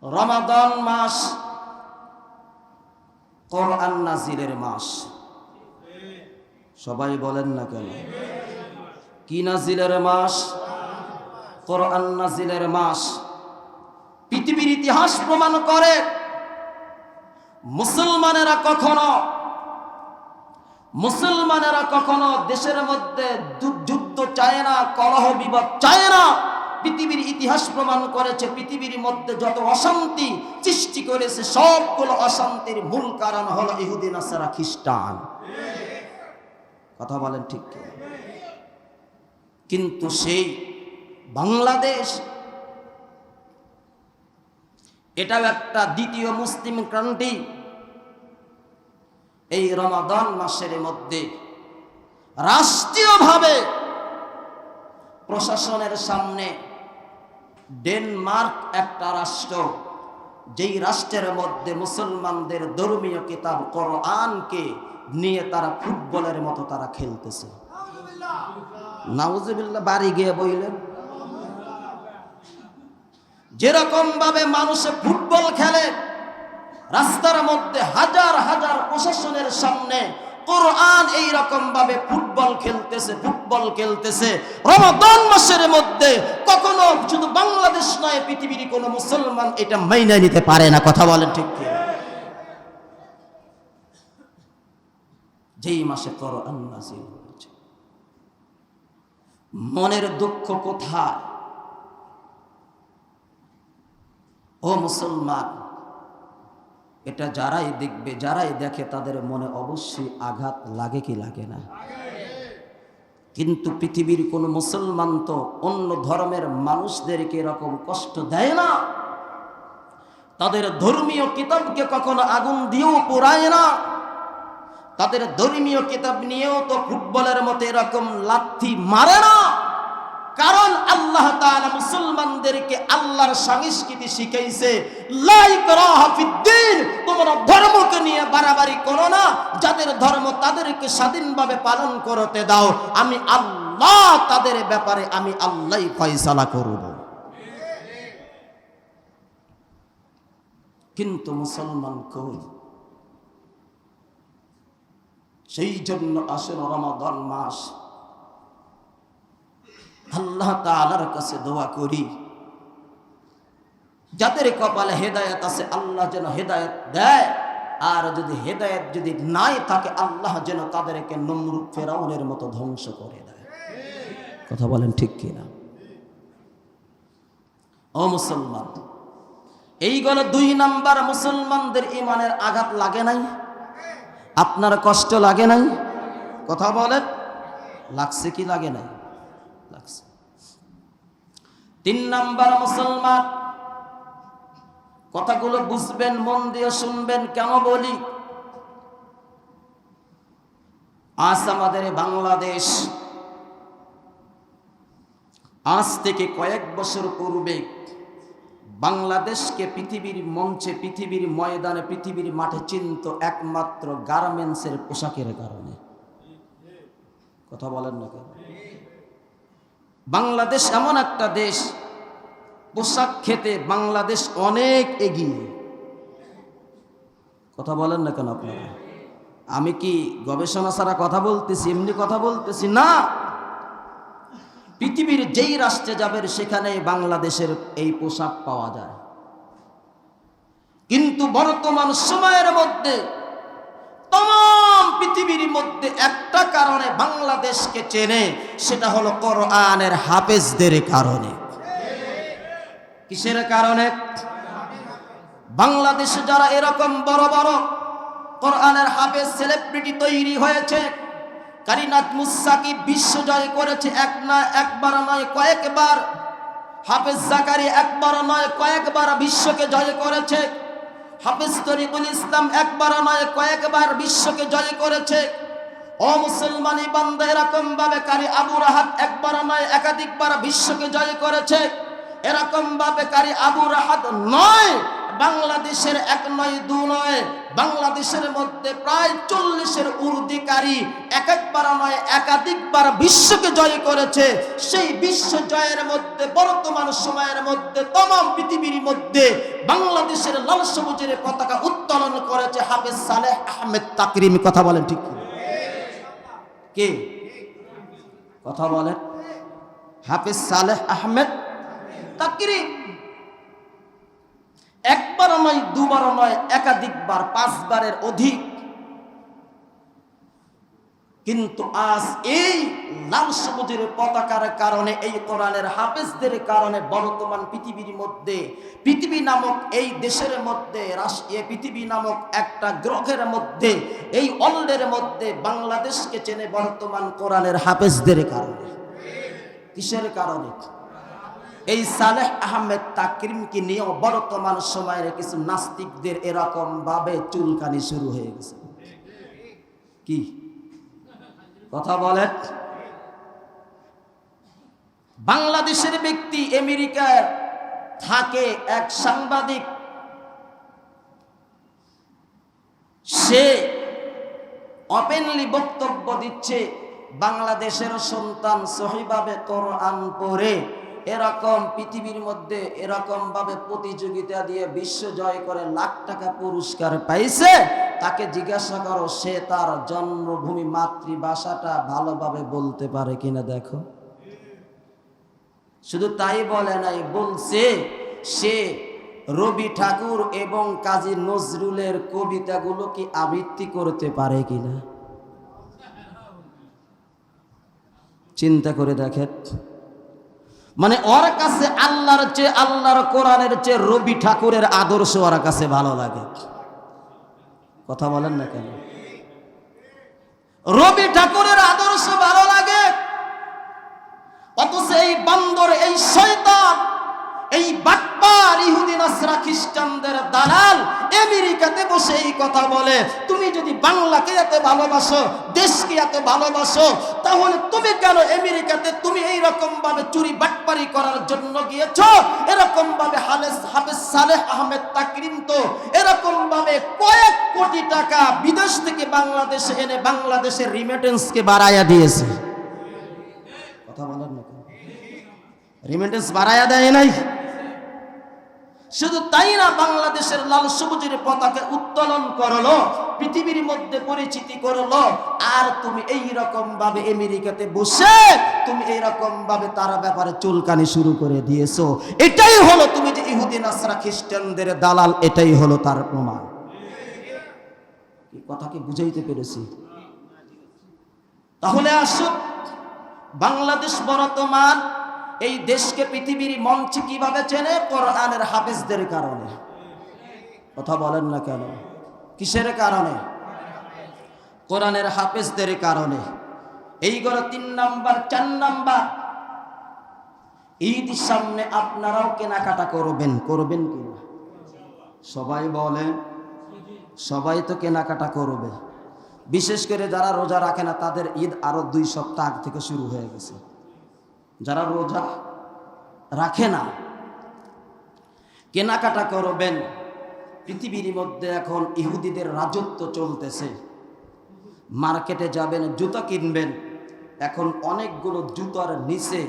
রমাদান মাস কোরআন নাজিলের মাস। সবাই বলেন না কেন? কি নাজিলের মাস? কোরআন নাজিলের মাস। পৃথিবীর ইতিহাস প্রমাণ করে মুসলমানেরা কখনো দেশের মধ্যে যুদ্ধ চায় না, কলহ বিবাদ চায় না। পৃথিবীর ইতিহাস প্রমাণ করেছে পৃথিবীর মধ্যে যত অশান্তি সৃষ্টি করেছে সবগুলো অশান্তির মূল কারণ হলো ইহুদি নাসারা খ্রিস্টান। কথা বলেন ঠিক কি? কিন্তু সেই বাংলাদেশ এটাও একটা দ্বিতীয় মুসলিম কান্ট্রি। এই রমাদান মাসের মধ্যে রাষ্ট্রীয়ভাবে প্রশাসনের সামনে ডেনমার্ক একটা রাষ্ট্র, যেই রাষ্ট্রের মধ্যে মুসলমানদের ধর্মীয় কিতাব কোরআনকে নিয়ে তারা ফুটবলের মতো তারা খেলতেছে। নাউজুবিল্লাহ, বাড়ি গিয়ে বইলেন। যেরকম ভাবে মানুষে ফুটবল খেলে, রাস্তার মধ্যে হাজার হাজার প্রশাসনের সামনে কোরআন এই রকম ভাবে ফুটবল খেলতেছে রমাদান মাসের মধ্যে। কখনো শুধু বাংলাদেশ নয়, পৃথিবীর কোন মুসলমান এটা মাইনে নিতে পারে না। কথা বলেন ঠিক কি? যেই মাসে কোরআন নাযিল হয়েছে, মনের দুঃখ কোথায়? ও মুসলমান, এটা যারাই দেখবে, যারাই দেখে তাদের মনে অবশ্যই আঘাত লাগে কি লাগে না? কিন্তু পৃথিবীর কোন মুসলমান তো অন্য ধর্মের মানুষদেরকে এরকম কষ্ট দেয় না। তাদের ধর্মীয় কিতাবকে কখনো আগুন দিয়েও পোড়ায় না। তাদের ধর্মীয় কিতাব নিয়েও তো ফুটবলের মতো এরকম লাথি মারে না। কারণ আল্লাহ তাআলা মুসলমানদেরকে আল্লাহর সংস্কৃতি শিখাইছে, লা ইকরাহা ফিদ্দীন, তোমরা ধর্মকে নিয়ে বাড়াবাড়ি করো না। যাদের ধর্ম তাদেরকে স্বাধীনভাবে পালন করতে দাও। আমি আল্লাহ, তাদের ব্যাপারে আমি আল্লাহই ফয়সালা করব। কিন্তু মুসলমান কই? সেই জন্য আসেন রমাদান মাস, আল্লাহ তাআলার কাছে দোয়া করি, যাদের কপালে হেদায়েত আছে আল্লাহ যেন হেদায়েত দেয়, আর যদি হেদায়েত যদি নাই থাকে আল্লাহ যেন তাদেরকে নমরুদ ফেরাউনের মতো ধ্বংস করে দেয়। কথা বলেন ঠিক কিনা? ও মুসলমান, এইগুলো 2 নাম্বার মুসলমানদের ঈমানের আঘাত লাগে নাই? আপনার কষ্ট লাগে নাই? কথা বলেন, লাগছে কি লাগে নাই? লাগছে। 3 নাম্বার মুসলমান, কথাগুলো বুঝবেন, মন দিয়ে শুনবেন। কেন বলি? আজ আমাদের বাংলাদেশ, আজ থেকে কয়েক বছর পূর্বে বাংলাদেশকে পৃথিবীর মঞ্চে, পৃথিবীর ময়দানে, পৃথিবীর মাঠে চিনত একমাত্র গার্মেন্টসের পোশাকের কারণে। কথা বলেন না কেন? বাংলাদেশ এমন একটা দেশ, পোশাক খেতে বাংলাদেশ অনেক এগিয়ে। কথা বলেন না কেন আপনারা? আমি কি গবেষণা ছাড়া কথা বলতেছি, এমনি কথা বলতেছি না। পৃথিবীর যেই রাষ্ট্রে যাবেন সেখানে বাংলাদেশের এই পোশাক পাওয়া যায়। কিন্তু বর্তমান সময়ের মধ্যে तमाम পৃথিবীর মধ্যে একটা কারণে বাংলাদেশকে চেনে, সেটা হলো কোরআনের হাফেজদের কারণে। কিসের কারণে? বাংলাদেশে যারা এরকম বড় বড় কোরআনের হাফেজ সেলিব্রিটি তৈরি হয়েছে, কারিনাত মুসাকি বিশ্ব জয় করেছে, একবার নয় কয়েকবার। হাফেজ জাকারি একবার নয় কয়েকবার বিশ্বকে জয় করেছে। হাফেজ তরিকুল ইসলাম একবার নয় কয়েকবার বিশ্বকে জয় করেছে। ও মুসলমানি বান্দা, এরকম ভাবে কারি আবু রাহাত একবার নয় একাধিকবার বিশ্বকে জয় করেছে। এরকম ভাবে কারি আবু রাহাত নয় বাংলাদেশের এক নয় দু নয়, বাংলাদেশের মধ্যে প্রায় 40-এর ঊর্ধ্বকারী একবার নয় একাধিকবার বিশ্বকে জয় করেছে। সেই বিশ্ব জয়ের মধ্যে বর্তমান সময়ের মধ্যে তমাম পৃথিবীর মধ্যে বাংলাদেশের লাল সবুজের পতাকা উত্তোলন করেছে হাফেজ সালেহ আহমেদ তাকরিমি। কথা বলেন ঠিক কে? কথা বলেন। হাফেজ সালেহ আহমেদ তাকরিম একবার নয় দুবার নয় একাধিকবার 5 বারের অধিক। কিন্তু আজ এই লাল সবুজের পতাকার কারণে, এই কোরআনের হাফেজদের কারণে বর্তমান পৃথিবীর মধ্যে, পৃথিবী নামক এই দেশের মধ্যে, পৃথিবী নামক একটা গ্রহের মধ্যে, এই ওয়ার্ল্ডের মধ্যে বাংলাদেশকে চেনে বর্তমান কোরআনের হাফেজদের কারণে। কিসের কারণে? এই সালেহ আহমেদ তাকরিমকে নিয়ে বর্তমান সময়ের কিছু নাস্তিকদের এরকম ভাবে চুলকানি শুরু হয়ে গেছে। কি কথা বলেন? বাংলাদেশের ব্যক্তি আমেরিকায় থাকে, এক সাংবাদিক, সে ওপেনলি বক্তব্য দিচ্ছে বাংলাদেশের সন্তান সহিভাবে কোরআন পড়ে এরকম পৃথিবীর মধ্যে এরকম ভাবে প্রতিযোগিতা দিয়ে বিশ্ব জয় করে লাখ টাকা পুরস্কার পাইছে। তাকে জিজ্ঞাসা করো সে তার জন্মভূমি মাতৃভাষাটা ভালোভাবে বলতে পারে কিনা দেখো। শুধু তাই বলে নাই, বলছে সে রবি ঠাকুর এবং কাজী নজরুলের কবিতাগুলো কি আবৃত্তি করতে পারে কিনা। চিন্তা করে দেখেন, মানে ওর কাছে আল্লাহর চেয়ে, আল্লাহর কোরআনের চেয়ে রবি ঠাকুরের আদর্শ ওর কাছে ভালো লাগে। কথা বলেন না কেন? রবি ঠাকুরের আদর্শ ভালো লাগে, অথচ এই বান্দর, এই শয়তান, এই বাটপার ইহুদি নাসরা খ্রিস্টানদের দালাল আমেরিকাতে বসে এই কথা বলে। তুমি যদি বাংলাকে এত ভালোবাসো, দেশকে এত ভালোবাসো, তাহলে তুমি কেন আমেরিকাতে তুমি এইরকম ভাবে চুরি বাটপারি করার জন্য গিয়েছো? এরকম ভাবে হাফেজ সালেহ আহমেদ তাকরিম তো এরকম ভাবে কয়েক কোটি টাকা বিদেশ থেকে বাংলাদেশে এনে বাংলাদেশের রিমিটেন্সকে বাড়াইয়া দিয়েছে। কথা বলেন না, রিমিটেন্স বাড়াইয়া দেয় নাই। শুধু তাই না, বাংলাদেশের লাল সবুজের পতাকা উত্তোলন করলো, পৃথিবীর মধ্যে পরিচিতি করলো। আর তুমি এই রকম ভাবে আমেরিকাতে বসে তুমি এই রকম ভাবে তার ব্যাপারে চুলকানি শুরু করে দিয়েছো। এটাই হলো তুমি যে ইহুদি নাসরা খ্রিস্টানদের দালাল, এটাই হলো তার প্রমাণ। এই কথা কি বুঝাইতে পেরেছি? তাহলে আসুন, বাংলাদেশ বর্তমান এই দেশকে পৃথিবীর মঞ্চে কিভাবে চেনে? কোরআনের হাফেজদের কারণে। কথা বলেন না কেন? কিসের কারণে? কোরআনের হাফেজদের কারণে। এইগুলো 3 নাম্বার। 4 নাম্বার, ঈদ সামনে আপনারাও কেনাকাটা করবেন। করবেন কি? সবাই বলেন, সবাই তো কেনাকাটা করবে। বিশেষ করে যারা রোজা রাখে না তাদের ঈদ আরো 2 সপ্তাহ আগ থেকে শুরু হয়ে গেছে। যারা রোজা রাখে না কেনাকাটা করবেন। পৃথিবীর মধ্যে এখন ইহুদিদের রাজত্ব চলতেছে। মার্কেটে যাবেন, জুতা কিনবেন, এখন অনেকগুলো জুতার নিচে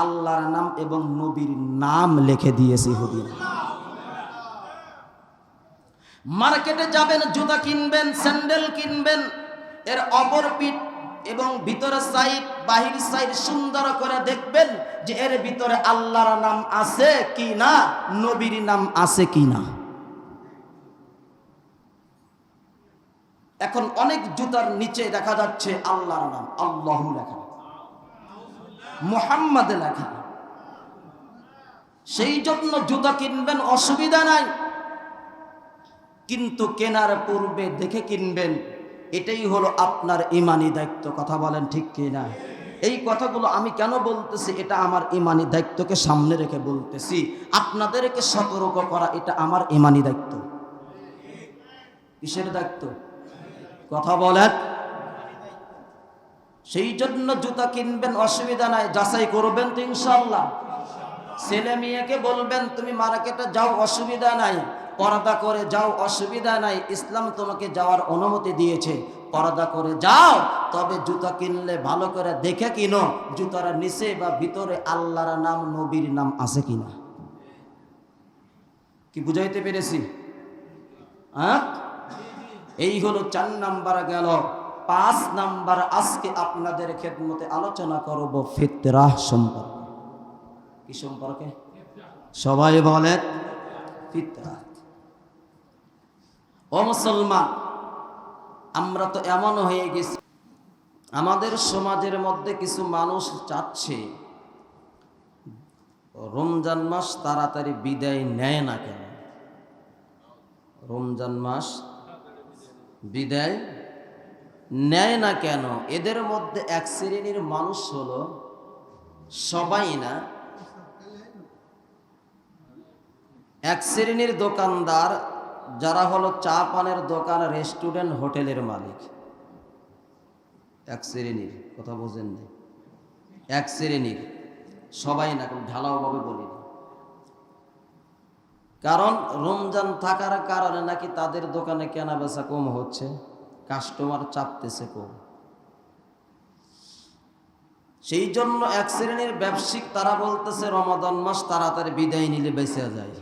আল্লাহর নাম এবং নবীর নাম লিখে দিয়েছে ইহুদিরা। মার্কেটে যাবেন, জুতা কিনবেন, স্যান্ডেল কিনবেন, এর অপর পিঠ এবং ভিতরের সাইড, বাহির সাইড সুন্দর করে দেখবেন যে এর ভিতরে আল্লাহর নাম আছে কি না, নবীর নাম আছে কি না। এখন অনেক জুতার নিচে দেখা যাচ্ছে আল্লাহর নাম, আল্লাহু লেখা, মুহাম্মদ লেখা। সেই জন্য জুতা কিনবেন, অসুবিধা নাই, কিন্তু কেনার পূর্বে দেখে কিনবেন। এটাই হলো আপনার ইমানি দায়িত্ব। কথা বলেন ঠিক কি না? এই কথাগুলো আমি কেন বলতেছি? এটা আমার ইমানি দায়িত্বকে সামনে রেখে বলতেছি। আপনাদেরকে সতর্ক করা এটা আমার ইমানি দায়িত্ব। কিসের দায়িত্ব? কথা বলেন। সেই জন্য জুতা কিনবেন, অসুবিধা নাই, যাচাই করবেন তো ইনশাআল্লাহ। ছেলে মেয়েকে বলবেন তুমি মার্কেটে যাও, অসুবিধা নাই, পর্দা করে যাও, অসুবিধা নাই, ইসলাম তোমাকে যাওয়ার অনুমতি দিয়েছে, পর্দা করে যাও। তবে জুতা কিনলে ভালো করে দেখে কিনো, জুতার নিচে বা ভিতরে আল্লাহর নাম, নবীর নাম আছে কিনা। কি বুঝাইতে পেরেছি? হ্যাঁ, এই হলো 4 নাম্বার গেল। 5 নাম্বার আজকে আপনাদের খেদমতে আলোচনা করব ফিতরাহ সম্পর্কে। কি সম্পর্কে? সবাই বলেন ফিতরাত। ও মুসলমান, আমরা তো এমন হয়ে গেছি, আমাদের সমাজের মধ্যে কিছু মানুষ চাচ্ছে রমজান মাস তাড়াতাড়ি বিদায় নেয় না কেন? রমজান মাস বিদায় নেয় না কেন? এদের মধ্যে এক শ্রেণীর মানুষ হলো, সবাই না, এক শ্রেণীর দোকানদার যারা হলো চা পানের দোকান, রেস্টুরেন্ট, হোটেলের মালিক। এক শ্রেণীর, কথা বোঝেন না, এক শ্রেণীর, সবাই না, ঢালাওভাবে বলি না। কারণ রমজান থাকার কারণে নাকি তাদের দোকানে কেনা বেচা কম হচ্ছে, কাস্টমার চাপতেছে কম। সেই জন্য এক শ্রেণীর ব্যবসায়িক তারা বলতেছে রমাদান মাস তাড়াতাড়ি বিদায় নিলে বেঁচে যায়।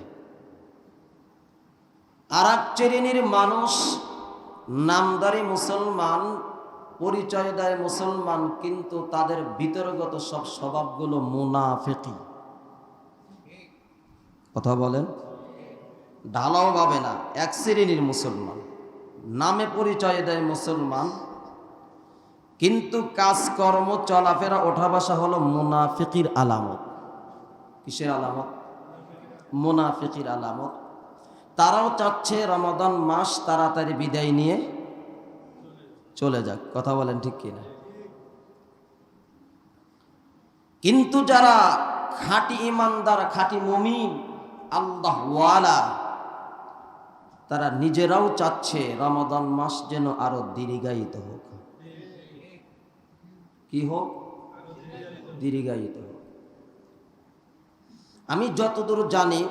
আর এক শ্রেণীর মানুষ নামদারি মুসলমান, পরিচয় দেয় মুসলমান, কিন্তু তাদের ভিতরগত সব স্বভাবগুলো মুনাফিকি। কথা বলেন, ঢালাও ভাবে না। এক শ্রেণীর মুসলমান, নামে পরিচয় দেয় মুসলমান, কিন্তু কাজকর্ম, চলাফেরা, ওঠা বসা হলো মুনাফিকির আলামত। কিসের আলামত? মুনাফিকির আলামত। তারাও চাচ্ছে রমাদান মাস তাড়াতাড়ি বিদায় নিয়ে চলে যাক। কথা বলেন ঠিক কিনা? কিন্তু যারা খাঁটি ইমানদার, খাঁটি মুমিন, আল্লাহওয়ালা, তারা নিজেরাও চাচ্ছে রমাদান মাস যেন আরো দীর্ঘায়িত হোক। কি হোক? দীর্ঘায়িত হোক। আমি যতদূর জানি,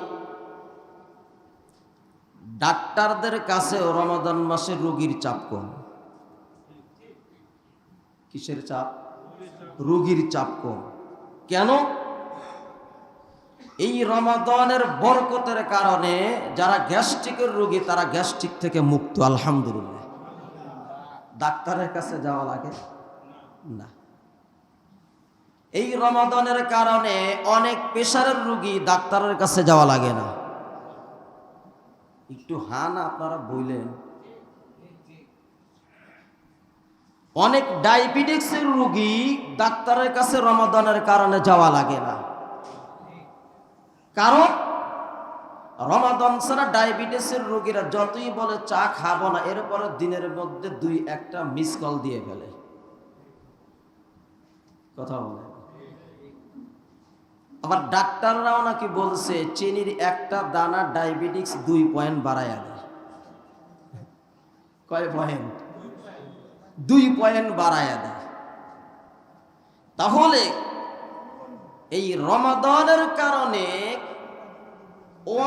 ডাক্তারদের কাছে রমাদান মাসে রোগীর চাপ কম। কিসের চাপ? রোগীর চাপ কম। কেন? এই রমাদানের বরকতের কারণে যারা গ্যাস্ট্রিকের রোগী তারা গ্যাস্ট্রিক থেকে মুক্ত, আলহামদুলিল্লাহ। ডাক্তারের কাছে যাওয়া লাগে না। এই রমাদানের কারণে অনেক প্রেশারের রোগী ডাক্তারের কাছে যাওয়া লাগে না। একটু হ্যাঁ না আপনারা বললেন। অনেক ডায়াবেটিক্সের রোগী ডাক্তারের কাছে রমাদানের কারণে যাওয়া লাগে না। কারণ রমাদান ছাড়া ডায়াবেটিসের রোগীরা যতই বলে চা খাবো না, এরপরে দিনের মধ্যে 2-1টা মিস কল দিয়ে ফেলে। কথা বলে। আবার ডাক্তাররাও নাকি বলছে চিনির একটা দানা ডায়াবেটিক্স 2 পয়েন্ট বাড়ায় দেয়। কয় পয়েন্ট? 2 পয়েন্ট বাড়ায় দেয়। তাহলে এই রমাদানের কারণে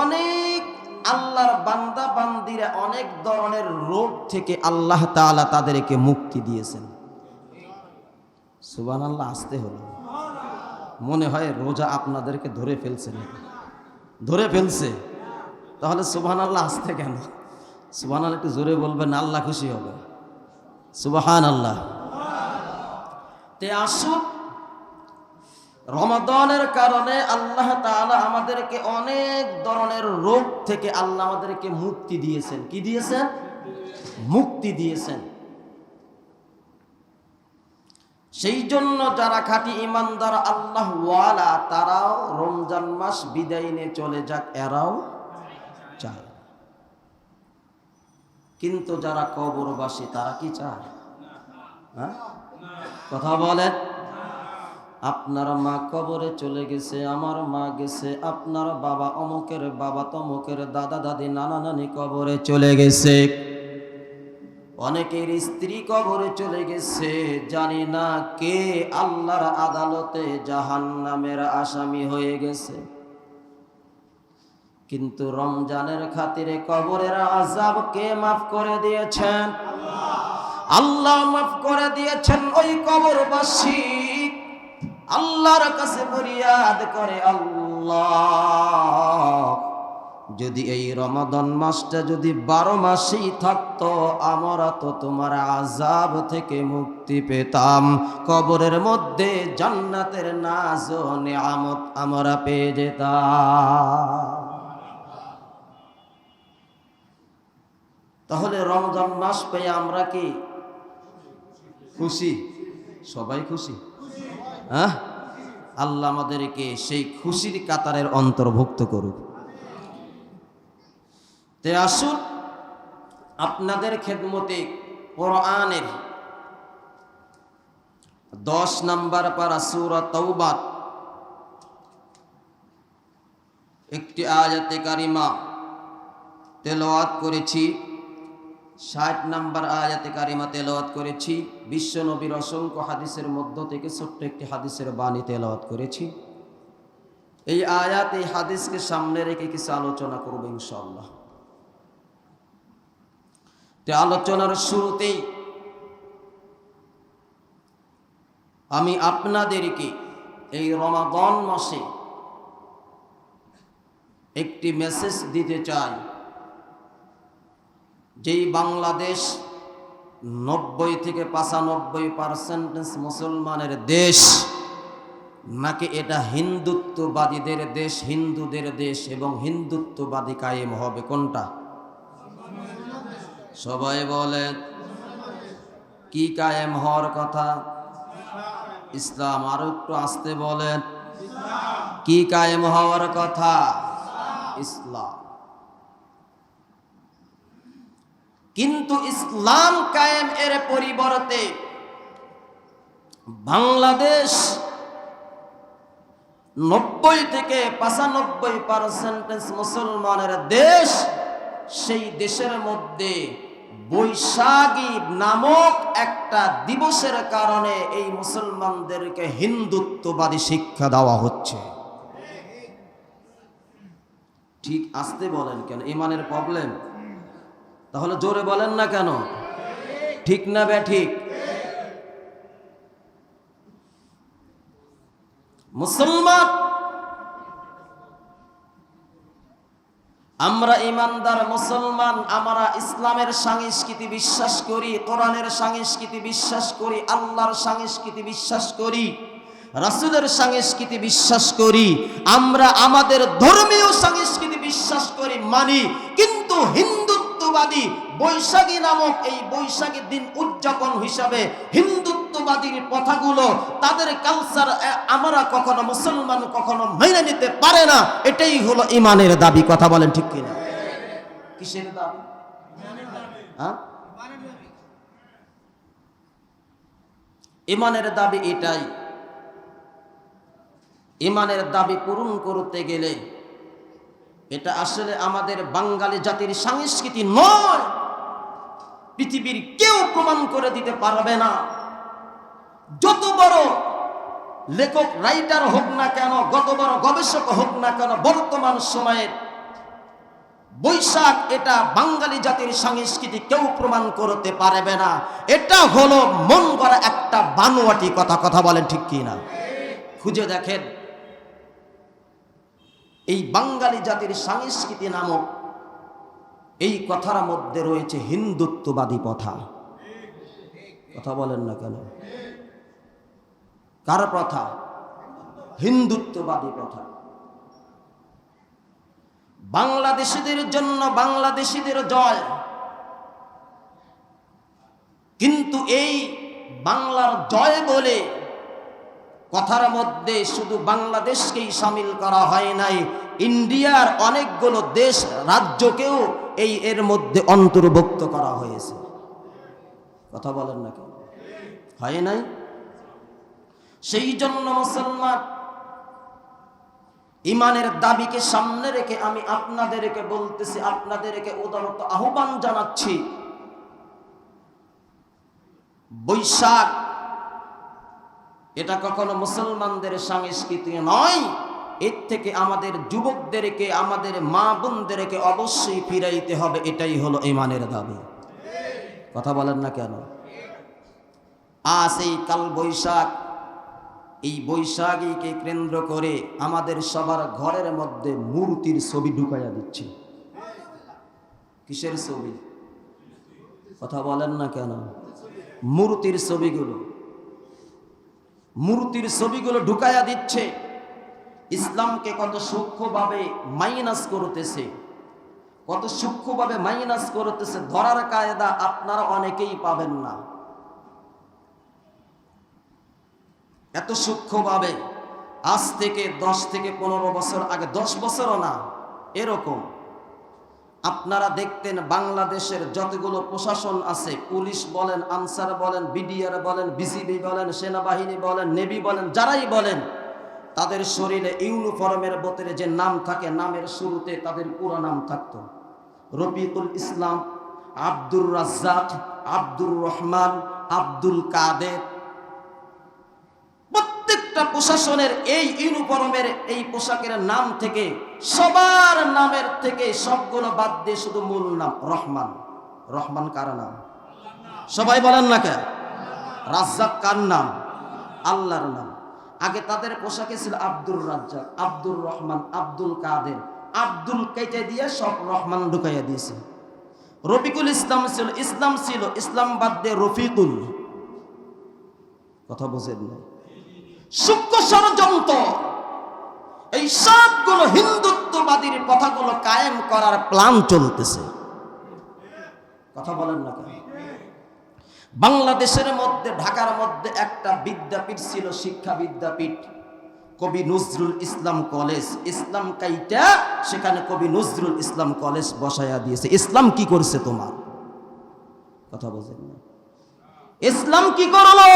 অনেক আল্লাহর বান্দা বান্দিরা অনেক ধরনের রোগ থেকে আল্লাহ তাআলা তাদেরকে মুক্তি দিয়েছেন। সুবহানাল্লাহ। আসতে হলো, মনে হয় রোজা আপনাদেরকে ধরে ফেলছে না? ধরে ফেলছে। তাহলে সুবহানাল্লাহ আসতে কেন? সুবহানাল্লাহ একটু জোরে বলবেন, আল্লাহ খুশি হবে। সুবহানাল্লাহ। তে আসুক, রমাদানের কারণে আল্লাহ তাআলা আমাদেরকে অনেক ধরনের রোগ থেকে আল্লাহ আমাদেরকে মুক্তি দিয়েছেন। কি দিয়েছেন? মুক্তি দিয়েছেন। সেই জন্য যারা খাঁটি ইমানদার আল্লাহওয়ালা তারাও রমজান মাস বিদায় নিয়ে চলে যাক, এরাও চায়। কিন্তু যারা কবরবাসী তারা কি চায়? হ্যাঁ, কথা বলেন। আপনার মা কবরে চলে গেছে, আমার মা গেছে, আপনার বাবা অমুকের বাবা তমুকের দাদা দাদি নানা নানি কবরে চলে গেছে, অনেকের স্ত্রী কবরে চলে গেছে। জানি না কে আল্লাহর আদালতে জাহান্নামের আসামি হয়ে গেছে। কিন্তু রমজানের খাতিরে কবরের আযাব কে মাফ করে দিয়েছেন? আল্লাহ মাফ করে দিয়েছেন। ওই কবরবাসী আল্লাহর কাছে ফরিয়াদ করে, আল্লাহ যদি এই রমাদান মাসটা যদি 12 মাসই থাকতো, আমরা তো তোমার আযাব থেকে মুক্তি পেতাম, কবরের মধ্যে জান্নাতের নাজ ও নিয়ামত আমরা পেয়ে যেতাম। তাহলে রমজান মাস পেয়ে আমরা কি খুশি? সবাই খুশি? হ্যাঁ, আল্লাহ আমাদেরকে সেই খুশির কাতারের অন্তর্ভুক্ত করুক। তে আসুন আপনাদের খেদমতে কোরআনের 10 নম্বর পারা সূরা তাওবা একটি আয়াতে কারিমা তেলাওয়াত করেছি। 60 নম্বর আয়াতে কারিমা তেলাওয়াত করেছি। বিশ্ব নবীর অসংখ্য হাদিসের মধ্য থেকে ছোট্ট একটি হাদিসের বাণী তেলাওয়াত করেছি। এই আয়াত এই হাদিসকে সামনে রেখে কিছু আলোচনা করব ইনশাআল্লাহ। তে আলোচনার শুরুতেই আমি আপনাদেরকে এই রমাদান মাসে একটি মেসেজ দিতে চাই। যেই বাংলাদেশ 90 থেকে 95% মুসলমানের দেশ, নাকি এটা হিন্দুত্ববাদীদের দেশ, হিন্দুদের দেশ, এবং হিন্দুত্ববাদী কায়েম হবে কোনটা? সবাই বলেন কি কায়েম হওয়ার কথা? ইসলাম। আরো একটু আস্তে বলেন, কি কায়েম হওয়ার কথা? ইসলাম। কিন্তু ইসলাম কায়েম এর পরিবর্তে বাংলাদেশ 90 থেকে 95% মুসলমানের দেশ, সেই দেশের মধ্যে বৈশাখী নামক একটা দিবসের কারণে এই মুসলমানদেরকে হিন্দুত্ববাদী শিক্ষা দেওয়া হচ্ছে। ঠিক আস্তে বলেন কেন? ইমানের প্রবলেম? তাহলে জোরে বলেন না কেন? ঠিক না বেঠিক? মুসলমান আমরা ইমানদার মুসলমান, আমরা ইসলামের সংস্কৃতি বিশ্বাস করি, কোরআনের সংস্কৃতি বিশ্বাস করি, আল্লাহর সংস্কৃতি বিশ্বাস করি, রাসূলের সংস্কৃতি বিশ্বাস করি, আমরা আমাদের ধর্মীয় সংস্কৃতি বিশ্বাস করি, মানি। কিন্তু হিন্দুত্ববাদী বৈশাখী নামক এই বৈশাখী দিন উদযাপন হিসাবে হিন্দুত্ববাদীর কথাগুলো, তাদের কালচার আমরা কখনো মুসলমান কখনো মেনে নিতে পারে না। এটাই হলো ইমানের দাবি। কথা বলেন ঠিক কিনা? কিসের দাবি? হ্যাঁ, ইমানের দাবি এটাই। ইমানের দাবি পূরণ করতে গেলে এটা আসলে আমাদের বাঙালি জাতির সংস্কৃতি নয়। পৃথিবীর কেউ প্রমাণ করে দিতে পারবে না। যত বড় লেখক রাইটার হোক না কেন, যত বড় গবেষক হোক না কেন, বর্তমান সময়ের বৈশাখ এটা বাঙালি জাতির সংস্কৃতি কেউ প্রমাণ করতে পারবে না। এটা হলো মন গড়া একটা বানোয়াটি কথা। কথা বলেন ঠিক কি না? খুঁজে দেখেন, এই বাঙালি জাতির সংস্কৃতি নামক এই কথার মধ্যে রয়েছে হিন্দুত্ববাদী কথা। কথা বলেন না কেন? কার কথা? হিন্দুত্ববাদী কথা। বাংলাদেশীদের জন্য বাংলাদেশীদের জয়। কিন্তু এই বাংলার জয় বলে কথার মধ্যে শুধু বাংলাদেশকেই শামিল করা হয় নাই, ইন্ডিয়ার অনেকগুলো দেশ রাজ্যকেও এর মধ্যে অন্তর্ভুক্ত করা হয়েছে। কথা বলেন না কেন? হয় নাই? সেই জন্য মুসলমান ইমানের দাবিকে সামনে রেখে আমি আপনাদেরকে বলতেছি, আপনাদেরকে উদারত আহ্বান জানাচ্ছি, বৈশাখ এটা কখনো মুসলমানদের সংস্কৃতি নয়, এর থেকে আমাদের যুবকদেরকে, আমাদের মা বোনদেরকে অবশ্যই ফিরাইতে হবে। এটাই হলো ঈমানের দাবি। কথা বলেন না কেন? আজ এই কাল বৈশাখ, এই বৈশাখীকে কেন্দ্র করে আমাদের সবার ঘরের মধ্যে মূর্তির ছবি ঢুকাইয়া দিচ্ছে। কিসের ছবি? কথা বলেন না কেন? মূর্তির ছবিগুলো ঢুকাইয়া দিচ্ছে। ইসলামকে কত সূক্ষ্মভাবে মাইনাস করতেছে, কত সূক্ষ্মভাবে মাইনাস করতেছে, ধরার কায়দা আপনারা অনেকেই পাবেন না। এত সূক্ষ্মভাবে আজ থেকে 10 থেকে 15 বছর আগে, 10 বছরও না, এরকম আপনারা দেখতেন বাংলাদেশের যতগুলো প্রশাসন আছে, পুলিশ বলেন, আনসার বলেন, বিডিআর বলেন, বিজিবি বলেন, সেনাবাহিনী বলেন, নেভি বলেন, যারাই বলেন, তাদের শরীরে ইউনিফর্মের ভিতরে যে নাম থাকে, নামের শুরুতে তাদের পুরো নাম থাকতো। রফিকুল ইসলাম, আব্দুর রাজ্জাক, আব্দুর রহমান, আব্দুল কাদের। প্রত্যেকটা প্রশাসনের এই ইউনিফর্মের এই পোশাকের নাম থেকে, সবার নামের থেকে সবগুলো বাদ দিয়ে শুধু মূল নাম রহমান। রহমান কার নাম? সবাই বলেন না কে? রাজ্জাক কার নাম? আল্লাহর নাম। আগে তাদের পোশাকে ছিল আব্দুর রাজ্জাক, আব্দুর রহমান, আব্দুল কাদের। আব্দুল কেটে দিয়ে সব রহমান ঢুকাইয়া দিয়েছে। রফিকুল ইসলাম ছিল, ইসলাম বাদ দিয়ে রফিকুল। কথা বুঝেন না? সূক্ষ্ম ষড়যন্ত্র। এই সবগুলো হিন্দুত্ববাদীর কথাগুলো কায়েম করার প্ল্যান চলতেছে। কথা বলেন না কেন? বাংলাদেশের মধ্যে, ঢাকার মধ্যে একটা বিদ্যাপীঠ ছিল, শিক্ষা বিদ্যাপীঠ, কবি নজরুল ইসলাম কলেজ। ইসলাম কাইটা সেখানে কবি নজরুল ইসলাম কলেজ বসায়া দিয়েছে। ইসলাম কি করছে তোমার? কথা বোঝেন না? ইসলাম কি করলো?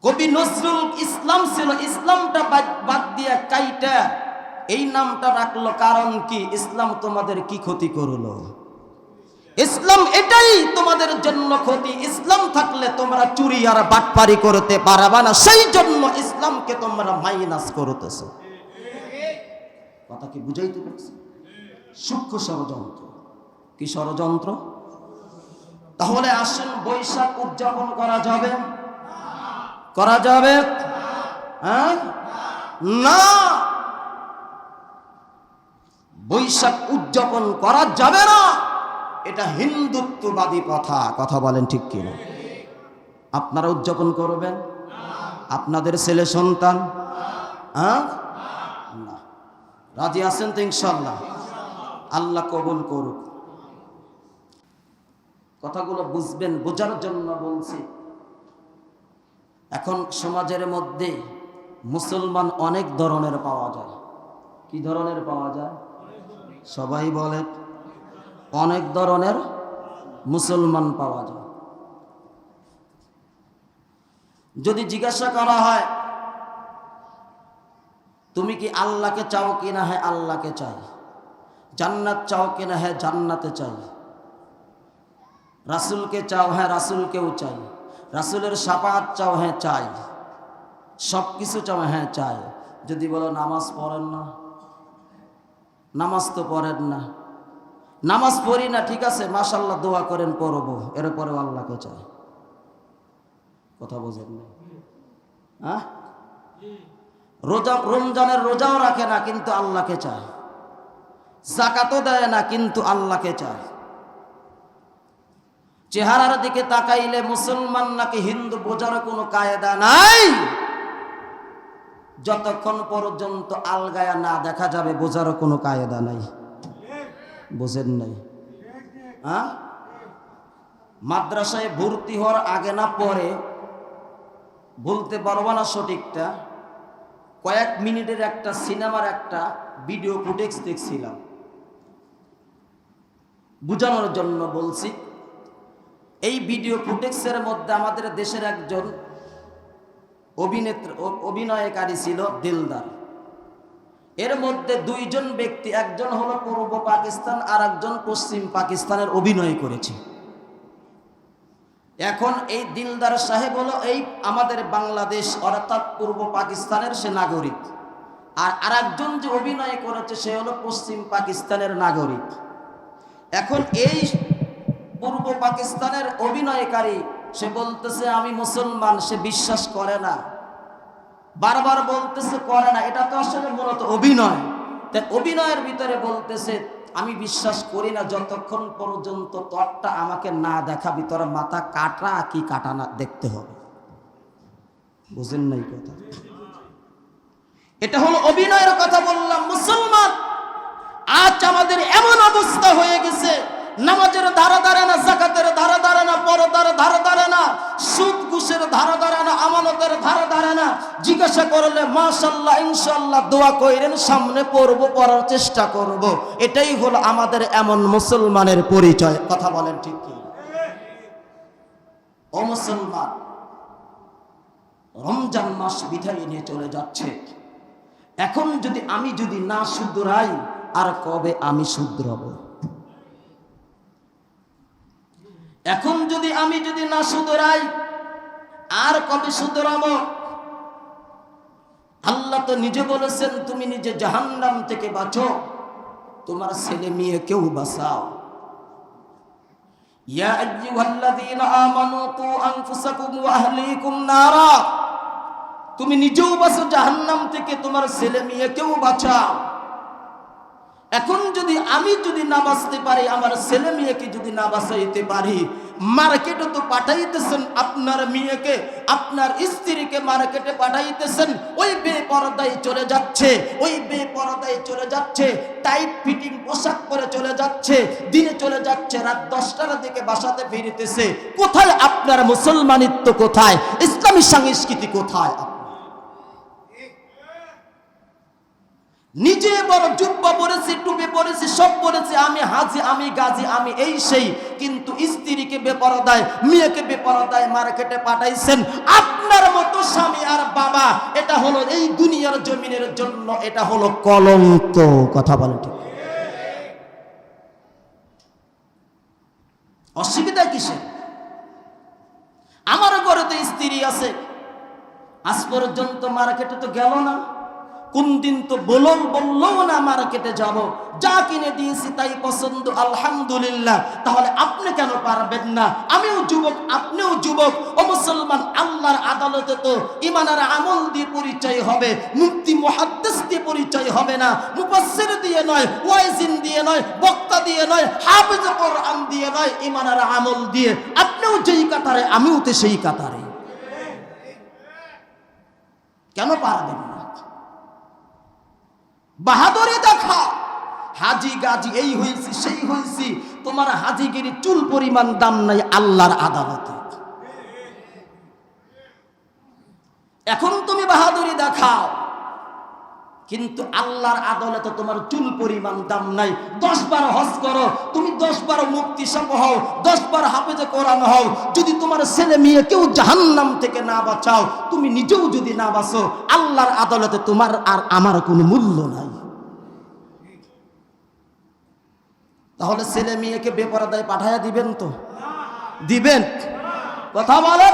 কবি নজরুল ইসলাম ছিল, ইসলামটা বাদ দিয়া কাইটা এই নামটা রাখলো। কারণ কি? ইসলাম তোমাদের কি ক্ষতি করলো? ইসলাম এটাই তোমাদের জন্য ক্ষতি। ইসলাম থাকলে তোমরা চুরি আর বাটপারি করতে পারবা না, সেই জন্য ইসলামকে তোমরা মাইনাস করতেছ। কথা কি বুঝাইতে পারছি? সূক্ষ্ম ষড়যন্ত্র। কি ষড়যন্ত্র? তাহলে আসেন, বৈশাখ উদযাপন করা যাবে? করা যাবে? হ্যাঁ না, বৈশাখ উদযাপন করা যাবে না। এটা হিন্দুত্ববাদী কথা। কথা বলেন ঠিক কিনা? আপনারা উদযাপন করবেন? আপনাদের ছেলে সন্তান? হ্যাঁ না, রাজি আছেন তো? ইনশাআল্লাহ আল্লাহ কবুল করুক। কথাগুলো বুঝবেন, বোঝার জন্য বলছি। এখন সমাজের মধ্যে মুসলমান অনেক ধরনের পাওয়া যায়। কি ধরনের পাওয়া যায়? সবাই বলে, অনেক ধরনের মুসলমান পাওয়া যায়। যদি জিজ্ঞাসা করা হয় তুমি কি আল্লাহকে চাও কিনা? হ্যাঁ আল্লাহকে চাই। জান্নাত চাও কিনা? হ্যাঁ জান্নাতে চাই। রাসূলকে চাও? হ্যাঁ রাসূলকেও চাই। রাসূলের শাফাআত চাও? হ্যাঁ চাই। সব কিছু চাও? হ্যাঁ চাই। যদি বলো নামাজ পড়েন না, নামাজ তো পড়েন না। নামাজ পড়ি না, ঠিক আছে, মাশাআল্লাহ দোয়া করেন, পড়বো, এরপরেও আল্লাহকে চাই। কথা বোঝেন না? হ্যাঁ, রমজানের রোজাও রাখে না কিন্তু আল্লাহকে চায়। যাকাতও দেয় না কিন্তু আল্লাহকে চায়। চেহারার দিকে তাকাইলে মুসলমান নাকি হিন্দু বোঝার কোনো কায়দা নাই। যতক্ষণ পর্যন্ত আলগায়া না দেখা যাবে বোঝার কোনো কায়দা নাই। বোঝেন নাই? হ্যাঁ, মাদ্রাসায় ভর্তি হওয়ার আগে না পরে বলতে পারবো না সঠিকটা, কয়েক মিনিটের একটা সিনেমার একটা ভিডিও ফুটেজ দেখছিলাম, বুঝানোর জন্য বলছি। এই ভিডিও ফুটেজের মধ্যে আমাদের দেশের একজন অভিনয়কারী ছিল দিলদার। এর মধ্যে দুইজন ব্যক্তি, একজন হলো পূর্ব পাকিস্তান আর একজন পশ্চিম পাকিস্তানের অভিনয় করেছে। এখন এই দিলদার সাহেব হলো এই আমাদের বাংলাদেশ অর্থাৎ পূর্ব পাকিস্তানের সে নাগরিক, আর আরেকজন যে অভিনয় করেছে সে হলো পশ্চিম পাকিস্তানের নাগরিক। এখন এই পূর্ব পাকিস্তানের অভিনয়কারী সে বলতেছে আমি মুসলমান, সে বিশ্বাস করে না, বারবার বলতেছে করে না, এটা তো আসলে মূলত অভিনয়। তাই অভিনয়ের ভিতরে বলতেছে আমি বিশ্বাস করি না যতক্ষণ পর্যন্ত তরটা আমাকে না দেখাবি, তোর মাথা কাটা কি কাটা না দেখতে হবে। বুঝেন নাই কথা? এটা হলো অভিনয়ের কথা বললাম। মুসলমান আজ আমাদের এমন অবস্থা হয়ে গেছে, নামাজের ধারা ধারে না, যাকাতের ধারা ধারে না, পরদার ধারা ধারে না, সুদ ঘুষের ধারা ধারে না, আমানতের ধারা ধারে না। জিজ্ঞাসা করলে মাশাআল্লাহ ইনশাআল্লাহ দোয়া কইরেন, সামনে পড়ব, পড়ার চেষ্টা করব। এটাই হলো আমাদের এমন মুসলমানের পরিচয়। কথা বলেন ঠিক কি? ও মুসলমান, রমজান মাস বিদায় নিয়ে চলে যাচ্ছে। এখন আমি যদি না শুধরাই, আর কবে আমি শুধরাব? এখন আমি যদি না শুধরাই, আর কবে শুধরাবো? আল্লাহ তো নিজে বলেছেন তুমি নিজে জাহান্নাম থেকে বাঁচো, তোমার ছেলে মেয়ে কেউ বাঁচাও। ইয়া আইয়ুহাল্লাযীনা আমানু কু আনফুসাকুম ওয়া আহলিকুম নারা, তুমি নিজেও বাঁচো জাহান্নাম থেকে, তোমার ছেলে মেয়ে কেউ বাঁচাও। এখন আমি না বাঁচতে পারি, আমার ছেলে মেয়েকে যদি না বাঁচাইতে পারি, মার্কেটে তো পাঠাইতেছেন আপনার মেয়েকে, আপনার স্ত্রীকে মার্কেটে পাঠাইতেছেন, ওই বেপরদায় চলে যাচ্ছে, ওই বেপরদায় চলে যাচ্ছে, টাইট ফিটিং পোশাক পরে চলে যাচ্ছে, দিনে চলে যাচ্ছে, রাত 10টার দিকে বাসাতে ফিরতেছে। কোথায় আপনার মুসলমানিত্ব? কোথায় ইসলামী সংস্কৃতি? কোথায়? নিজে বড় জুব্বা পরেছি, টুপি পরেছি, সব পরেছি, আমি হাজি, আমি গাজী, আমি এই সেই, কিন্তু স্ত্রীকে বেপরদায়, মেয়েকে বেপরদায় মার্কেটে পাঠাইছেন। আপনার মতো স্বামী আর বাবা, এটা হলো এই দুনিয়ার জমিনের জন্য এটা হলো কলঙ্ক। কথা বলেন ঠিক? অসুবিধা কিসের? আমার ঘরে তো স্ত্রী আছে, আজ পর্যন্ত মার্কেটে তো গেল না, কোন দিন তো বললো না মার্কেটে যাব, যা কিনে দিয়েছি তাই পছন্দ, আলহামদুলিল্লাহ। তাহলে আপনি কেন পারবেন না? আমিও যুবক, আপনিও যুবক। ও মুসলমান, আল্লাহর আদালতে তো ঈমানের আমল দিয়ে পরিচয় হবে, মুফতি মুহাদ্দিস দিয়ে পরিচয় হবে না, মুফাসসির দিয়ে নয়, ওয়াইজিন দিয়ে নয়, বক্তা দিয়ে নয়, হাফেজ কোরআন দিয়ে নয়, ঈমানের আমল দিয়ে। আপনিও যেই কাতারে, আমিও তো সেই কাতারে। কেন পারবেন না? বাহাদুরি দেখা, হাজি গাজী এই হয়েছি সেই হয়েছি, তোমার হাজিগিরি চুল পরিমাণ দাম নাই আল্লাহর আদালতে। এখন তুমি বাহাদুরি দেখাও, কিন্তু আল্লাহর আদালতে তোমার চুল পরিমাণ দাম নাই। 10 বার হজ করো, তুমি 10 বার মুফতি সাহেব হও, 10 বার হাফেজে কোরআন হও, যদি তোমার ছেলে মেয়ে কেউ জাহান্নাম থেকে না বাঁচাও, তুমি নিজেও যদি না বাঁচো, আল্লাহর আদালতে তোমার আর আমার কোনো মূল্য নাই। তাহলে ছেলে মেয়েকে বেপরদায় পাঠাইয়া দিবেন তো? দিবেন? কথা বলেন।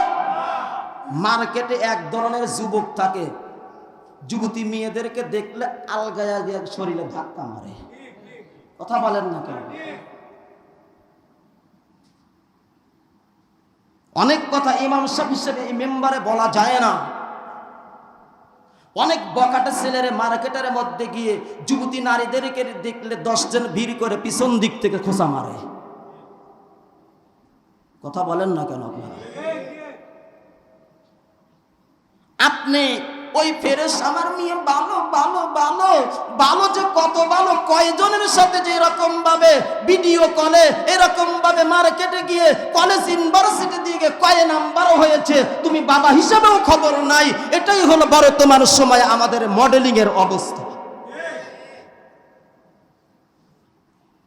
মার্কেটে এক ধরনের যুবক থাকে, যুবতী মেয়েদেরকে দেখলে আলগায়া দিয়ে শরীরে ধাক্কা মারে। কথা বলেন না কেন? অনেক কথা ইমাম সাহেব হিসেবে এই মেম্বারে বলা যায় না। অনেক বকাটে ছেলেরে মার্কেটের মধ্যে গিয়ে যুবতী নারীদেরকে দেখলে 10 জন ভিড় করে পিছন দিক থেকে খোঁচা মারে। কথা বলেন না কেন আপনারা? আপনি ওই ফেরেশ আমার মেয়ে ভালো ভালো ভালো ভালো, যে কত ভালো, কয়জনের সাথে যে এরকম ভাবে ভিডিও কলে, এরকম ভাবে মার্কেটে গিয়ে, কলেজ ইউনিভার্সিটি দিয়ে কয় নাম্বার হয়েছে, তুমি বাবা হিসাবেও খবর নাই। এটাই হলো বর্তমান সময় আমাদের মডেলিং এর অবস্থা।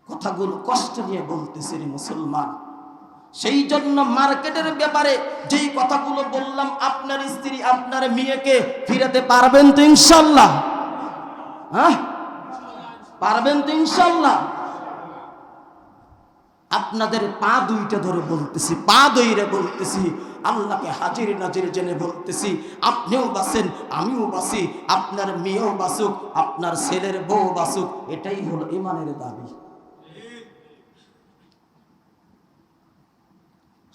কথাগুলো কষ্ট নিয়ে বলতেছি রে মুসলমান। সেই জন্য মার্কেটের ব্যাপারে যেই কথাগুলো বললাম, আপনার স্ত্রী আপনার মেয়েকে ফিরাতে পারবেন তো ইনশাল্লাহ? পারবেন তো ইনশাল্লাহ? আপনাদের পা দুইটা ধরে বলতেছি, পা ধরে বলতেছি, আল্লাহকে হাজির নাজির জেনে বলতেছি, আপনিও বাঁচেন, আমিও বাঁচি, আপনার মেয়েও বাঁচুক, আপনার ছেলের বউ বাঁচুক, এটাই হলো ইমানের দাবি।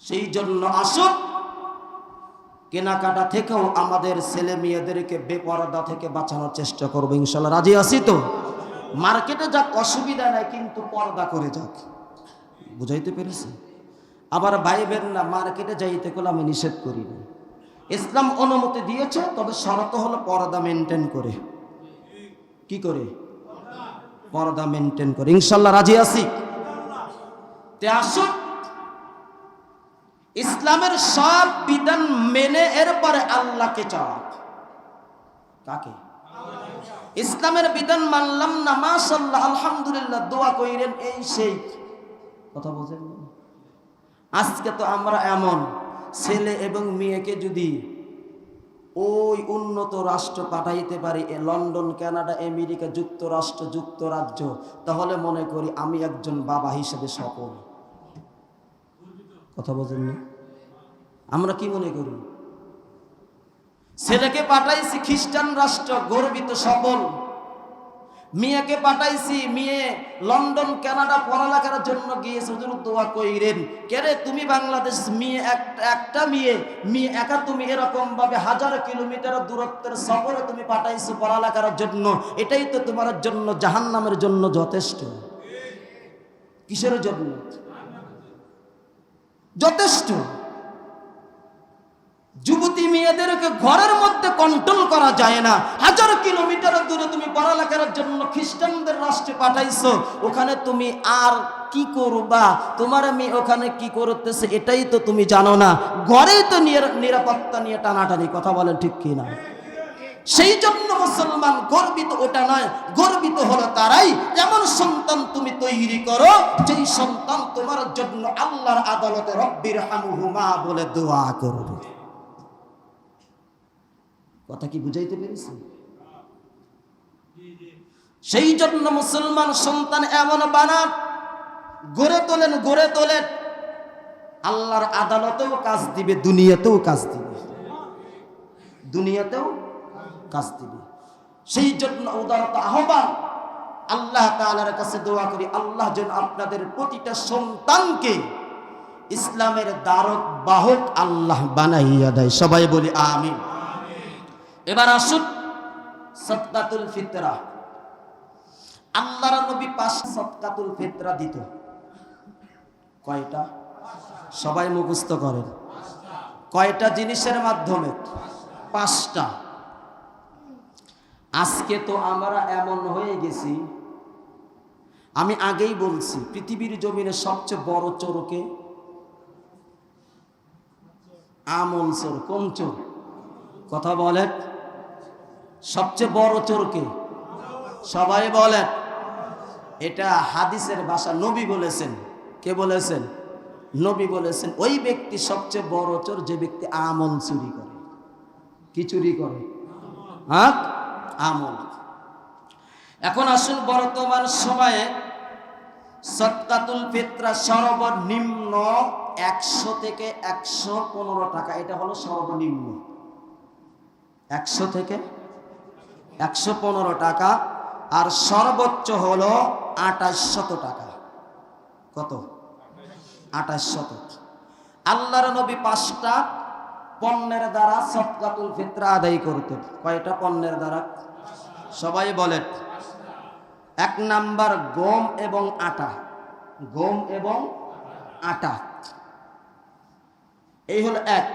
সেই জন্য আসুন, কেনাকাটা থেকেও আমাদের ছেলে মেয়েদেরকে বেপরদা থেকে বাঁচানোর চেষ্টা করবো, ইনশাল্লাহ। রাজি আছি তো? মার্কেটে যাক, অসুবিধা নাই, কিন্তু পর্দা করে যাক। বুঝাইতে পেরেছি? আবার ভাইবেন না, মার্কেটে যাইতে গেলে আমি নিষেধ করিনি, ইসলাম অনুমতি দিয়েছে, তবে শর্ত হলো পর্দা মেনটেন করে। কি করে? পর্দা মেনটেন করে, ইনশাল্লাহ। রাজি আছি? তে আসুন, ইসলামের সব বিধান মেনে এরপরে আল্লাহকে চাওয়া। কাকে? ইসলামের বিধান মানলাম না, মাশাআল্লাহ, আলহামদুলিল্লাহ, দোয়া কইরেন, এই সেই কথা বলছেন। আজকে তো আমরা এমন, ছেলে এবং মেয়েকে যদি ওই উন্নত রাষ্ট্র পাঠাইতে পারি, লন্ডন, কানাডা, আমেরিকা, যুক্তরাষ্ট্র, যুক্তরাজ্য, তাহলে মনে করি আমি একজন বাবা হিসেবে সফল। কথা বলছেন না? আমরা কি মনে করি? ছেলেকে পাঠাইছি খ্রিস্টান রাষ্ট্র, গর্বিত, সফল। মেয়েকে পাঠাইছি, মেয়ে লন্ডন, কানাডা পড়ালেখার জন্য গিয়েছে, হুজুর দোয়া কইরেন। কেরে তুমি বাংলাদেশ, মেয়ে একটা মেয়ে একা তুমি এরকম ভাবে 1000 কিলোমিটার দূরত্বের সফরে তুমি পাঠাইছো পড়ালেখার জন্য, এটাই তো তোমার জন্য জাহান্নামের জন্য যথেষ্ট। কিসের জন্য? যথেষ্ট। যুবতী মেয়েদেরকে ঘরের মধ্যে কন্ট্রোল করা যায় না, 1000 কিলোমিটার দূরে তুমি পড়ালেখার জন্য খ্রিস্টানদের রাষ্ট্রে পাঠাইছো, ওখানে তুমি আর কি করবা? তোমার মেয়ে ওখানে কি করতেছে এটাই তো তুমি জানো না, ঘরেই তো নিরাপত্তা নিয়ে টানাটানি। কথা বলেন ঠিক কি না? সেই জন্য মুসলমান গর্বিত ওটা নয়, গর্বিত হলো তারাই এমন সন্তান তুমি তৈরি করো যেই সন্তান তোমার জন্য আল্লাহর আদালতে রব্বির হামহুমা বলে দোয়া করবে। কথা কি বুঝাইতে পেরেছি? সেই জন্য মুসলমান সন্তান এমন বানান, গড়ে তোলেন, আল্লাহর আদালতেও কাজ দিবে, দুনিয়াতেও কাজ দিবে, দুনিয়াতেও কাজ দিবে। সেই জন্য উদারতা আহ্বান, আল্লাহ তাআলার কাছে দোয়া করি, আল্লাহ যেন আপনাদের প্রতিটা সন্তানকে ইসলামের দ্বারক বাহক আল্লাহ বানাইয়া দেয়। সবাই বলি আমিন। এবার আসুন সাদকাতুল ফিতরা। আল্লাহর নবী 5 সাদকাতুল ফিতরা দিত। কয়টা? সবাই মুখস্থ করেন। কয়টা জিনিসের মাধ্যমে? 5টা। আজকে তো আমরা এমন হয়ে গেছি, আমি আগেই বলছি, পৃথিবীর জমিনে সবচেয়ে বড় চোরকে আমল চোর। কোন চোর? কথা বলেন। সবচেয়ে বড় চোরকে? সবাই বলেন। এটা হাদিসের ভাষা, নবী বলেছেন। কে বলেছেন? নবী বলেছেন ওই ব্যক্তি সবচেয়ে বড় চোর যে ব্যক্তি আমল চুরি করে। কি চুরি করে? হ্যাঁ, আমল। এখন আসুন, বর্তমান সময়ে সাদকাতুল ফিতরা সর্বনিম্ন 100 থেকে 115 টাকা, এটা হলো সর্বনিম্ন। 100 থেকে 115 টাকা, আর সর্বোচ্চ হলো 2800 টাকা। কত? 2800। আল্লাহর নবী 5টা পণ্যের দ্বারা সাদকাতুল ফিতরা আদায় করতেন। কয়টা পণ্যের দ্বারা? সবাই বলেন। 1 নাম্বার গম এবং আটা। গম এবং আটা, এই হলো 1।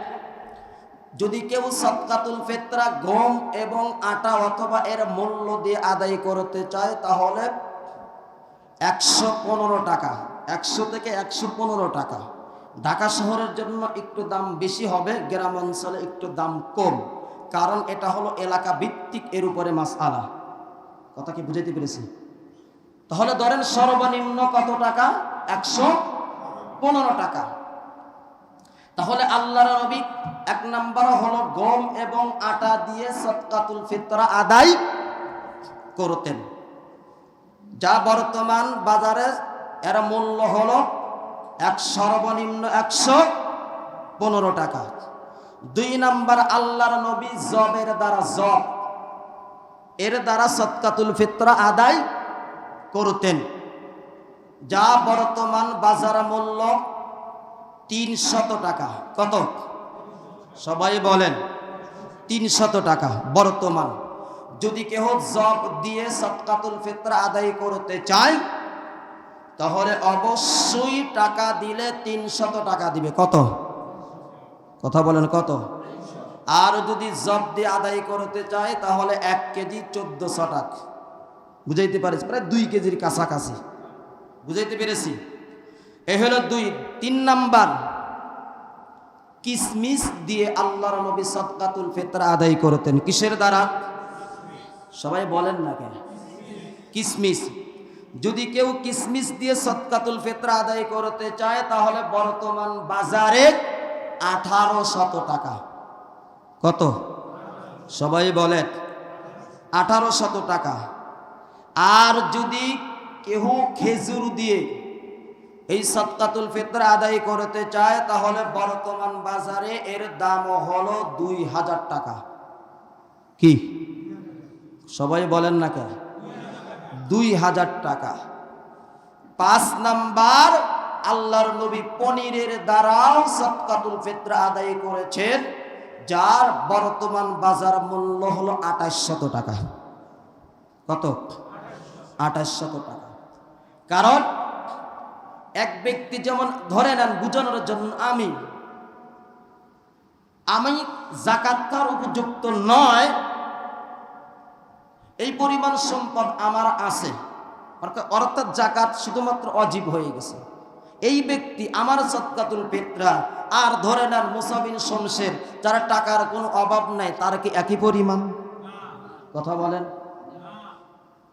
যদি কেউ সাদকাতুল ফিতরা গম এবং আটা অথবা এর মূল্য দিয়ে আদায় করতে চায়, তাহলে 115 টাকা। 100 থেকে 115 টাকা। ঢাকা শহরের জন্য একটু দাম বেশি হবে, গ্রাম অঞ্চলে একটু দাম কম, কারণ এটা হলো এলাকা ভিত্তিক, এর উপরে মাসআলা। কথা কি বুঝাইতে পেরেছি? তাহলে ধরেন সর্বনিম্ন কত টাকা? 115 টাকা। তাহলে আল্লাহর নবী 1 নাম্বার হলো গম এবং আটা দিয়ে সাদকাতুল ফিতরা আদায় করতেন, যা বর্তমান বাজারে এর মূল্য হলো সর্বনিম্ন 115 টাকা। 2 নাম্বার, আল্লাহর নবী জবের দ্বারা, জব এর দ্বারা সদকাতুল ফিতরা আদায় করতেন, যা বর্তমান বাজার মূল্য 300 টাকা। কত? সবাই বলেন 300 টাকা বর্তমান। যদি কেহ জব দিয়ে সদকাতুল ফিতরা আদায় করতে চায় তাহলে অবশ্যই টাকা দিলে 300 টাকা দিবে। কত? কথা বলেন কত? আর যদি জব দিয়ে আদায় করতে চায় তাহলে 1 কেজি 1400 টাকা। বুঝাইতে পারেছি? প্রায় 2 কেজির কাছাকাছি। বুঝাইতে পেরেছি? এ হলো 2। 3 নাম্বার, কিসমিস দিয়ে আল্লাহর নবী সদকাতুল ফিতরা আদায় করতেন। কিসের দ্বারা? সবাই বলেন না কেন? কিসমিস। যদি কেউ কিসমিস দিয়ে সদকাতুল ফিতরা আদায় করতে চায় তাহলে বর্তমান বাজারে 1800 টাকা। কত? সবাই বলেন 1800 টাকা। আর যদি কেউ খেজুর দিয়ে এই সদকাতুল ফিতরা আদায় করতে চায় তাহলে বর্তমান বাজারে এর দাম হলো 2000 টাকা। কি? সবাই বলেন না কেন? 2000 টাকা। 5 নাম্বার, আল্লাহর নবী পনিরের দ্বারাও সদকাতুল ফিতরা আদায় করেছেন, যার বর্তমান বাজার মূল্য হলো 2800 টাকা। কত? 2800 টাকা। কারণ এক ব্যক্তি, যেমন ধরে নেন বুঝানোর জন্য, আমি যাকাত দেওয়ার উপযুক্ত নয়, এই পরিমাণ সম্পদ আমার আছে, অর্থাৎ যাকাত শুধুমাত্র ওয়াজিব হয়ে গেছে। এই ব্যক্তি আমার সদকাতুল ফিতরা, আর ধরে নেন মুসাবিন শমশের, যারা টাকার কোনো অভাব নাই, তার কি একই পরিমাণ? কথা বলেন।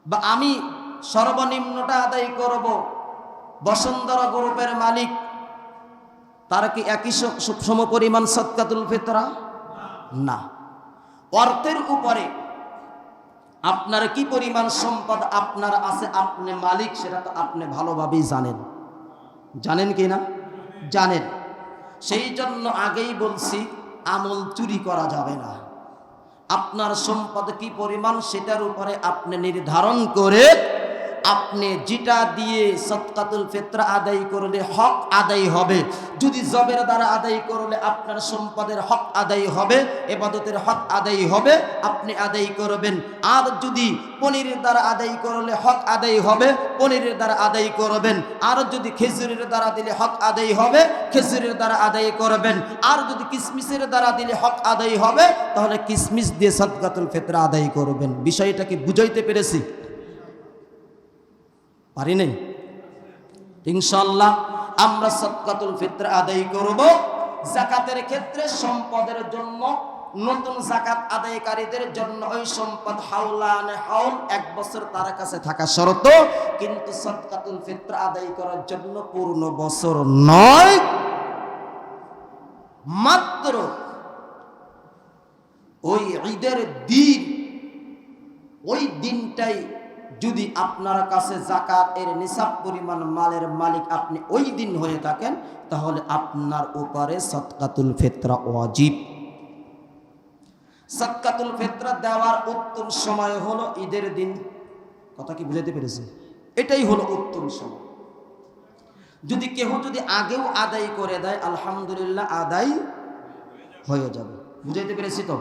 বা আমি সর্বনিম্নটা আদায় করব, বসুন্ধরা গ্রুপের মালিক, তার কি একই সম পরিমাণ সদকাতুল ফিতরা? না। অর্থের উপরে আপনার কি পরিমাণ সম্পদ আপনার আছে, আপনি মালিক, সেটা তো আপনি ভালোভাবেই জানেন। জানেন কি না? জানেন। সেই জন্য আগেই বলছি, আমল চুরি করা যাবে না। আপনার সম্পদ কি পরিমাণ সেটার উপরে আপনি নির্ধারণ করে আপনি যেটা দিয়ে সদকাতুল ফিতরা আদায় করলে হক আদায় হবে। যদি জবের দ্বারা আদায় করলে আপনার সম্পদের হক আদায় হবে, ইবাদতের হক আদায় হবে, আপনি আদায় করবেন। আর যদি পনিরের দ্বারা আদায় করলে হক আদায় হবে, পনিরের দ্বারা আদায় করবেন। আর যদি খেজুরের দ্বারা দিলে হক আদায় হবে, খেজুরের দ্বারা আদায় করবেন। আর যদি কিসমিসের দ্বারা দিলে হক আদায় হবে, তাহলে কিসমিস দিয়ে সদকাতুল ফিতরা আদায় করবেন। বিষয়টা কি বুঝাইতে পেরেছি? পারি নাই? ইনশাআল্লাহ আমরা সদকাতুল ফিতরা আদায় করব। যাকাতের ক্ষেত্রে সম্পদের জন্য, নতুন যাকাত আদায়কারীদের জন্য ওই সম্পদ হাওলানে হাওল 1 বছর তার কাছে থাকা শর্ত, কিন্তু সদকাতুল ফিতরা আদায় করার জন্য পূর্ণ বছর নয়, মাত্র ওই ঈদের দিন, ওই দিনটাই যদি আপনার কাছে যাকাত এর নিসাব পরিমাণ মালের মালিক আপনি ওই দিন হয়ে থাকেন, তাহলে আপনার উপরে সদকাতুল ফিতরা ওয়াজিব। সদকাতুল ফিতরা দেওয়ার উত্তম সময় হলো ঈদের দিন। কথা কি বুঝাইতে পেরেছি? এটাই হলো উত্তম সময়। যদি কেহ আগেও আদায় করে দেয়, আলহামদুলিল্লাহ, আদায় হয়ে যাবে। বুঝাইতে পেরেছি তো?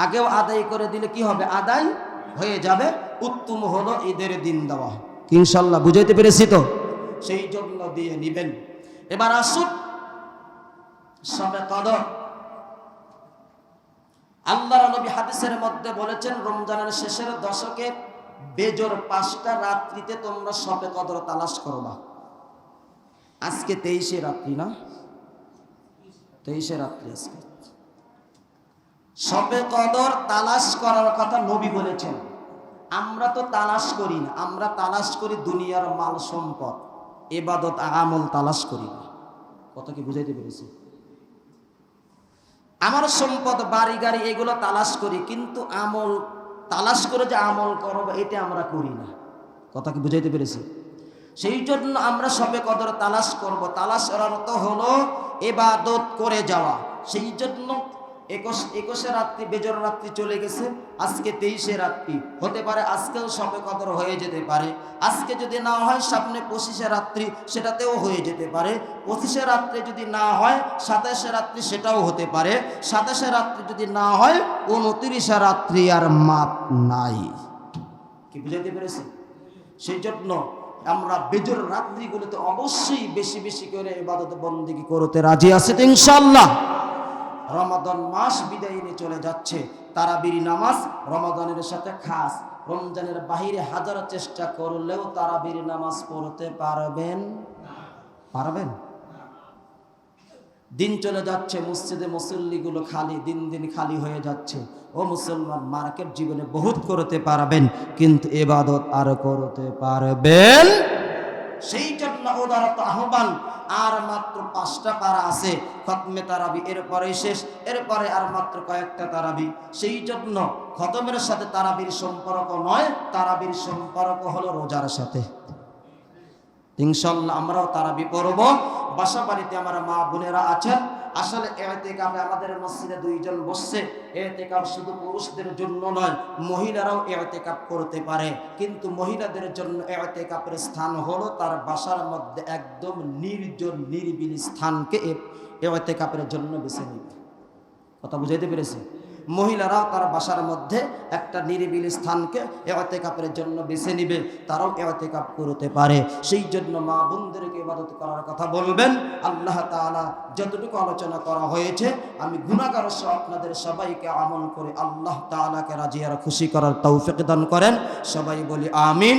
আগেও আদায় করে দিলে কি হবে? আদায় হয়ে যাবে। উত্তম হলো ঈদের দিন দেওয়া। ইনশাআল্লাহ বুঝাইতে পেরেছি তো? সেই জন্য দিয়ে নিবেন। এবার আসুন শবে কদর। আল্লাহর নবী হাদিসের মধ্যে বলেছেন, রমজানের শেষের দশকে বেজোর 5টা রাত্রিতে তোমরা শবে কদর তালাশ করবা। আজকে 23শে রাত্রি না? 23শে রাত্রি আজকে। শবে কদর তালাশ করার কথা নবী বলেছেন। আমরা তো তালাশ করি না, আমরা তালাশ করি দুনিয়ার মাল সম্পদ, ইবাদত আমল তালাশ করি না। কত কি বুঝাইতে পেরেছি? আমার সম্পদ, বাড়ি গাড়ি, এগুলো তালাশ করি, কিন্তু আমল তালাশ করে যে আমল করব, এটা আমরা করি না। কথা কি বুঝাইতে পেরেছি? সেই জন্য আমরা সবে কদর তালাশ করব। তালাশ করার অর্থ হলো ইবাদত করে যাওয়া। সেই জন্য 21 রাত্রি বেজর রাত্রি চলে গেছে, আজকে 23 রাত্রি হতে পারে, আজকেও সবে কদর হয়ে যেতে পারে। আজকে যদি না হয় সামনে 25 রাত্রি, সেটাতেও হয়ে যেতে পারে। 25 রাত্রে যদি না হয় 27 রাত্রি, সেটাও হতে পারে। 27 রাত্রি যদি না হয় 29 রাত্রি, আর মাপ নাই। কি বুঝাইতে পেরেছি? সেই জন্য আমরা বেজর রাত্রিগুলোতে অবশ্যই বেশি বেশি করে ইবাদত বন্দেগী করতে রাজি আছি তো ইনশাআল্লাহ। রমাদান মাস বিদায় নিয়ে চলে যাচ্ছে, তারাবির নামাজ রমাদানের সাথে খাস। রমজানের বাহিরে হাজার চেষ্টা করলেও তারাবির নামাজ পড়তে পারবেন? দিন চলে যাচ্ছে, মসজিদে মুসল্লিগুলো খালি, দিন দিন খালি হয়ে যাচ্ছে। ও মুসলমান, মার্কেট জীবনে বহুত করতে পারবেন, কিন্তু ইবাদত আর করতে পারবেন? সেই জন্য উদারত আহ্বান, আর মাত্র 5টা পারা আছে খতমে তারাবি, এরপরে শেষ, এরপরে আর মাত্র কয়েকটা তারাবি। সেই জন্য খতমের সাথে তারাবির সম্পর্ক নয়, তারাবির সম্পর্ক হলো রোজার সাথে। ইনশাআল্লাহ আমরাও তারাবি পড়ব। বাসা বাড়িতে আমার মা বোনেরা আছেন, আসলে ইতিকাফে আমাদের মসজিদে 2 জন বসছে। ইতিকাফ শুধু পুরুষদের জন্য নয়, মহিলারাও ইতিকাফ করতে পারে, কিন্তু মহিলাদের জন্য ইতিকাফের স্থান হলো তার বাসার মধ্যে একদম নির্জন নিরিবিলি স্থানকে ইতিকাফের জন্য বেছে নেবে। কথা বুঝাইতে পেরেছি? মহিলারাও তার বাসার মধ্যে একটা নিরিবিলি স্থানকে ইতিকাফের জন্য বেছে নিবে, তারাও ইতিকাফ করতে পারে। সেই জন্য মা বোনদেরকে ইবাদত করার কথা বলবেন। আল্লাহ তাআলা যতটুকু আলোচনা করা হয়েছে, আমি গুনাহগার সহ আপনাদের সবাইকে আমল করে আল্লাহ তাআলাকে রাজি আর খুশি করার তৌফিক দান করেন। সবাই বলি আমিন।